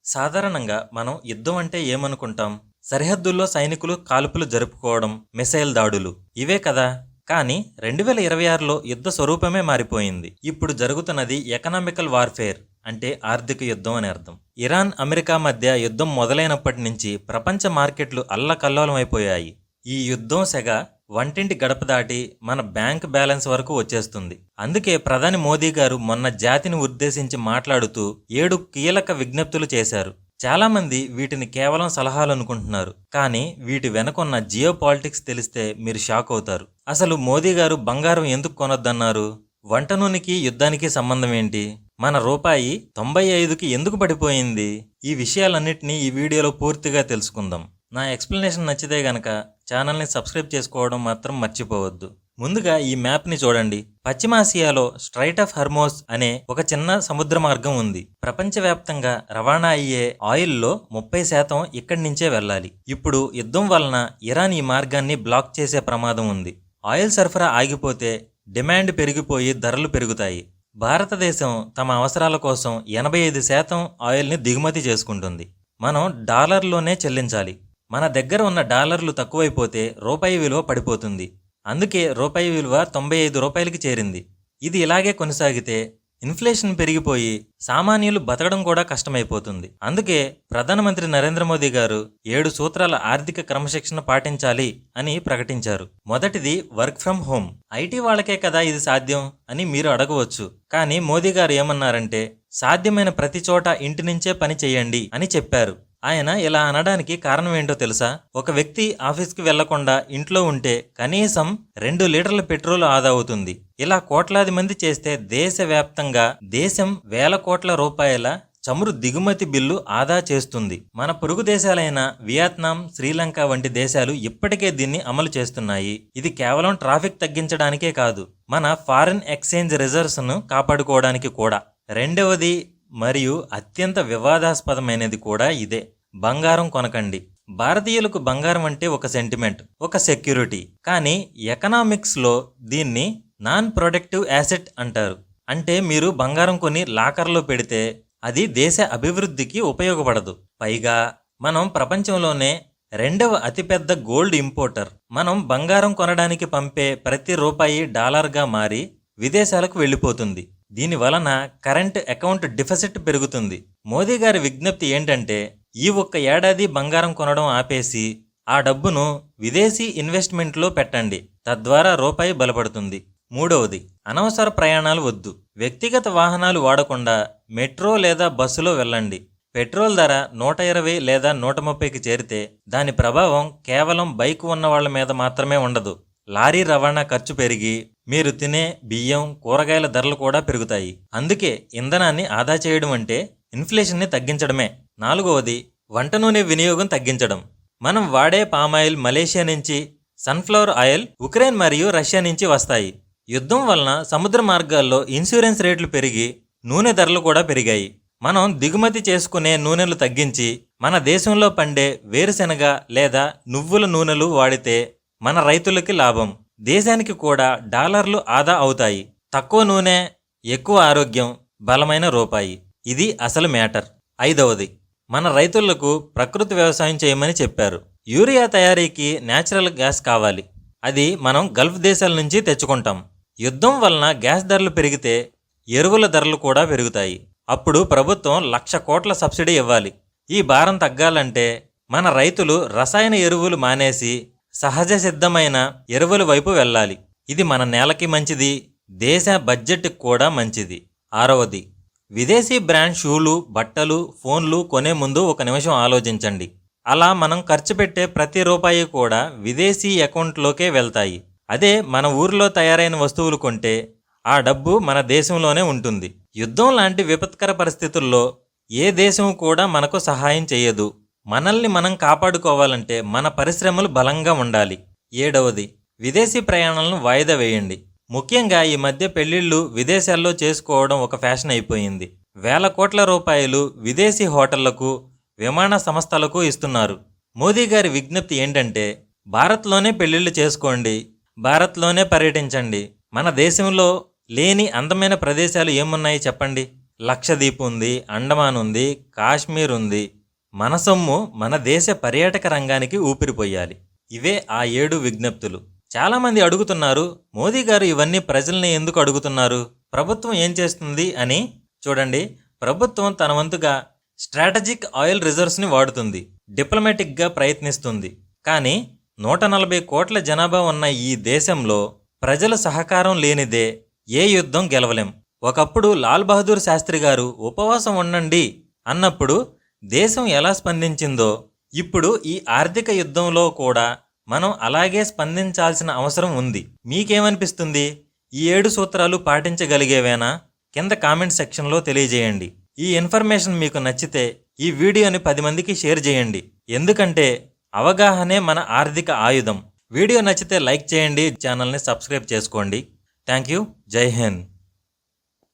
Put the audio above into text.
సాధారణంగా మనం యుద్ధం అంటే ఏమనుకుంటాం? సరిహద్దుల్లో సైనికులు కాల్పులు జరుపుకోవడం, మిసైల్ దాడులు ఇవే కదా? కానీ 2026లో యుద్ధ స్వరూపమే మారిపోయింది. ఇప్పుడు జరుగుతున్నది ఎకనామికల్ వార్ఫేర్, అంటే ఆర్థిక యుద్ధం అని అర్థం. ఇరాన్, అమెరికా మధ్య యుద్ధం మొదలైనప్పటి నుంచి ప్రపంచ మార్కెట్లు అల్లకల్లోలమైపోయాయి. ఈ యుద్ధం సెగ వంటింటి గడప దాటి మన బ్యాంక్ బ్యాలెన్స్ వరకు వచ్చేస్తుంది. అందుకే ప్రధాని మోదీ గారు మొన్న జాతిని ఉద్దేశించి మాట్లాడుతూ 7 కీలక విజ్ఞప్తులు చేశారు. చాలామంది వీటిని కేవలం సలహాలు అనుకుంటున్నారు. కానీ వీటి వెనకున్న జియో పాలిటిక్స్ తెలిస్తే మీరు షాక్ అవుతారు. అసలు మోదీ గారు బంగారం ఎందుకు కొనొద్దన్నారు? వంట నూనెకి యుద్ధానికి సంబంధం ఏంటి? మన రూపాయి 95కి ఎందుకు పడిపోయింది? ఈ విషయాలన్నింటినీ ఈ వీడియోలో పూర్తిగా తెలుసుకుందాం. నా ఎక్స్ప్లెనేషన్ నచ్చితే గనక ఛానల్ని సబ్స్క్రైబ్ చేసుకోవడం మాత్రం మర్చిపోవద్దు. ముందుగా ఈ మ్యాప్ని చూడండి. పశ్చిమాసియాలో స్ట్రైట్ ఆఫ్ హర్మోస్ అనే ఒక చిన్న సముద్ర మార్గం ఉంది. ప్రపంచవ్యాప్తంగా రవాణా అయ్యే ఆయిల్లో 30% ఇక్కడి నుంచే వెళ్ళాలి. ఇప్పుడు యుద్ధం వలన ఇరాన్ ఈ మార్గాన్ని బ్లాక్ చేసే ప్రమాదం ఉంది. ఆయిల్ సరఫరా ఆగిపోతే డిమాండ్ పెరిగిపోయి ధరలు పెరుగుతాయి. భారతదేశం తమ అవసరాల కోసం 85% ఆయిల్ని దిగుమతి చేసుకుంటుంది. మనం డాలర్లోనే చెల్లించాలి. మన దగ్గర ఉన్న డాలర్లు తక్కువైపోతే రూపాయి విలువ పడిపోతుంది. అందుకే రూపాయి విలువ 95 రూపాయలకి చేరింది. ఇది ఇలాగే కొనసాగితే ఇన్ఫ్లేషన్ పెరిగిపోయి సామాన్యులు బతకడం కూడా కష్టమైపోతుంది. అందుకే ప్రధానమంత్రి నరేంద్ర మోదీ గారు 7 సూత్రాల ఆర్థిక క్రమశిక్షణ పాటించాలి అని ప్రకటించారు. మొదటిది వర్క్ ఫ్రం హోమ్. ఐటీ వాళ్ళకే కదా ఇది సాధ్యం అని మీరు అడగవచ్చు. కానీ మోదీ గారు ఏమన్నారంటే సాధ్యమైన ప్రతి చోట ఇంటి నుంచే పని చేయండి అని చెప్పారు. ఆయన ఇలా అనడానికి కారణం ఏంటో తెలుసా? ఒక వ్యక్తి ఆఫీస్కి వెళ్లకుండా ఇంట్లో ఉంటే కనీసం 2 లీటర్ల పెట్రోల్ ఆదా అవుతుంది. ఇలా కోట్లాది మంది చేస్తే దేశవ్యాప్తంగా దేశం వేల కోట్ల రూపాయల చమురు దిగుమతి బిల్లు ఆదా చేస్తుంది. మన పొరుగు దేశాలైన వియత్నాం, శ్రీలంక వంటి దేశాలు ఇప్పటికే దీన్ని అమలు చేస్తున్నాయి. ఇది కేవలం ట్రాఫిక్ తగ్గించడానికే కాదు, మన ఫారిన్ ఎక్స్చేంజ్ రిజర్వ్స్ను కాపాడుకోవడానికి కూడా. రెండవది మరియు అత్యంత వివాదాస్పదమైనది కూడా ఇదే. బంగారం కొనకండి. భారతీయులకు బంగారం అంటే ఒక సెంటిమెంట్, ఒక సెక్యూరిటీ. కానీ ఎకనామిక్స్లో దీన్ని నాన్ ప్రొడక్టివ్ యాసెట్ అంటారు. అంటే మీరు బంగారం కొని లాకర్లో పెడితే అది దేశ అభివృద్ధికి ఉపయోగపడదు. పైగా మనం ప్రపంచంలోనే 2వ అతిపెద్ద గోల్డ్ ఇంపోర్టర్. మనం బంగారం కొనడానికి పంపే ప్రతి రూపాయి డాలర్గా మారి విదేశాలకు వెళ్ళిపోతుంది. దీని వలన కరెంట్ అకౌంట్ డిఫిసిట్ పెరుగుతుంది. మోదీ గారి విజ్ఞప్తి ఏంటంటే ఈ ఒక్క ఏడాది బంగారం కొనడం ఆపేసి ఆ డబ్బును విదేశీ ఇన్వెస్ట్మెంట్లో పెట్టండి. తద్వారా రూపాయి బలపడుతుంది. మూడవది, అనవసర ప్రయాణాలు వద్దు. వ్యక్తిగత వాహనాలు వాడకుండా మెట్రో లేదా బస్సులో వెళ్ళండి. పెట్రోల్ ధర 120 లేదా 130కి చేరితే దాని ప్రభావం కేవలం బైక్ ఉన్న వాళ్ళ మీద మాత్రమే ఉండదు. లారీ రవాణా ఖర్చు పెరిగి మీరు తినే బియ్యం, కూరగాయల ధరలు కూడా పెరుగుతాయి. అందుకే ఇంధనాన్ని ఆదా చేయడం అంటే ఇన్ఫ్లేషన్ని తగ్గించడమే. నాలుగవది, వంట నూనె వినియోగం తగ్గించడం. మనం వాడే పామాయిల్ మలేషియా నుంచి, సన్ఫ్లవర్ ఆయిల్ ఉక్రెయిన్ మరియు రష్యా నుంచి వస్తాయి. యుద్ధం వలన సముద్ర మార్గాల్లో ఇన్సూరెన్స్ రేట్లు పెరిగి నూనె ధరలు కూడా పెరిగాయి. మనం దిగుమతి చేసుకునే నూనెలు తగ్గించి మన దేశంలో పండే వేరుశెనగ లేదా నువ్వుల నూనెలు వాడితే మన రైతులకి లాభం. దేశానికి కూడా డాలర్లు ఆదా అవుతాయి. తక్కువ నూనె, ఎక్కువ ఆరోగ్యం, బలమైన రూపాయి. ఇది అసలు మ్యాటర్. ఐదవది, మన రైతులకు ప్రకృతి వ్యవసాయం చేయమని చెప్పారు. యూరియా తయారీకి న్యాచురల్ గ్యాస్ కావాలి. అది మనం గల్ఫ్ దేశాల నుంచి తెచ్చుకుంటాం. యుద్ధం వలన గ్యాస్ ధరలు పెరిగితే ఎరువుల ధరలు కూడా పెరుగుతాయి. అప్పుడు ప్రభుత్వం 1,00,000 కోట్ల సబ్సిడీ ఇవ్వాలి. ఈ భారం తగ్గాలంటే మన రైతులు రసాయన ఎరువులు మానేసి సహజ సిద్ధమైన ఎరువుల వైపు వెళ్ళాలి. ఇది మన నేలకి మంచిది, దేశ బడ్జెట్కి కూడా మంచిది. ఆరవది, విదేశీ బ్రాండ్ షూలు, బట్టలు, ఫోన్లు కొనే ముందు ఒక నిమిషం ఆలోచించండి. అలా మనం ఖర్చు పెట్టే ప్రతి రూపాయి కూడా విదేశీ అకౌంట్లోకే వెళ్తాయి. అదే మన ఊరిలో తయారైన వస్తువులు కొంటే ఆ డబ్బు మన దేశంలోనే ఉంటుంది. యుద్ధం లాంటి విపత్కర పరిస్థితుల్లో ఏ దేశం కూడా మనకు సహాయం చేయదు. మనల్ని మనం కాపాడుకోవాలంటే మన పరిశ్రమలు బలంగా ఉండాలి. ఏడవది, విదేశీ ప్రయాణాలను వాయిదా వేయండి. ముఖ్యంగా ఈ మధ్య పెళ్లిళ్ళు విదేశాల్లో చేసుకోవడం ఒక ఫ్యాషన్ అయిపోయింది. వేల కోట్ల రూపాయలు విదేశీ హోటళ్లకు, విమాన సంస్థలకు ఇస్తున్నారు. మోదీ గారి విజ్ఞప్తి ఏంటంటే భారత్లోనే పెళ్లిళ్ళు చేసుకోండి, భారత్లోనే పర్యటించండి. మన దేశంలో లేని అందమైన ప్రదేశాలు ఏమున్నాయి చెప్పండి. లక్షద్వీప్ ఉంది, అండమాన్ ఉంది, కాశ్మీర్ ఉంది. మన సొమ్ము మన దేశ పర్యాటక రంగానికి ఊపిరిపోయాలి. ఇవే ఆ 7 విజ్ఞప్తులు. చాలామంది అడుగుతున్నారు, మోదీ గారు ఇవన్నీ ప్రజల్ని ఎందుకు అడుగుతున్నారు, ప్రభుత్వం ఏం చేస్తుంది అని. చూడండి, ప్రభుత్వం తన వంతుగా స్ట్రాటజిక్ ఆయిల్ రిజర్వ్స్ని వాడుతుంది, డిప్లొమాటిక్గా ప్రయత్నిస్తుంది. కానీ 140 కోట్ల జనాభా ఉన్న ఈ దేశంలో ప్రజల సహకారం లేనిదే ఏ యుద్ధం గెలవలేం. ఒకప్పుడు లాల్ బహదూర్ శాస్త్రి గారు ఉపవాసం ఉండండి అన్నప్పుడు దేశం ఎలా స్పందించిందో, ఇప్పుడు ఈ ఆర్థిక యుద్ధంలో కూడా మనం అలాగే స్పందించాల్సిన అవసరం ఉంది. మీకేమనిపిస్తుంది? ఈ 7 సూత్రాలు పాటించగలిగేవేనా? కింద కామెంట్ సెక్షన్లో తెలియజేయండి. ఈ ఇన్ఫర్మేషన్ మీకు నచ్చితే ఈ వీడియోని 10 మందికి షేర్ చేయండి. ఎందుకంటే అవగాహనే మన ఆర్థిక ఆయుధం. వీడియో నచ్చితే లైక్ చేయండి, ఛానల్ని సబ్స్క్రైబ్ చేసుకోండి. Thank you. జై హింద్.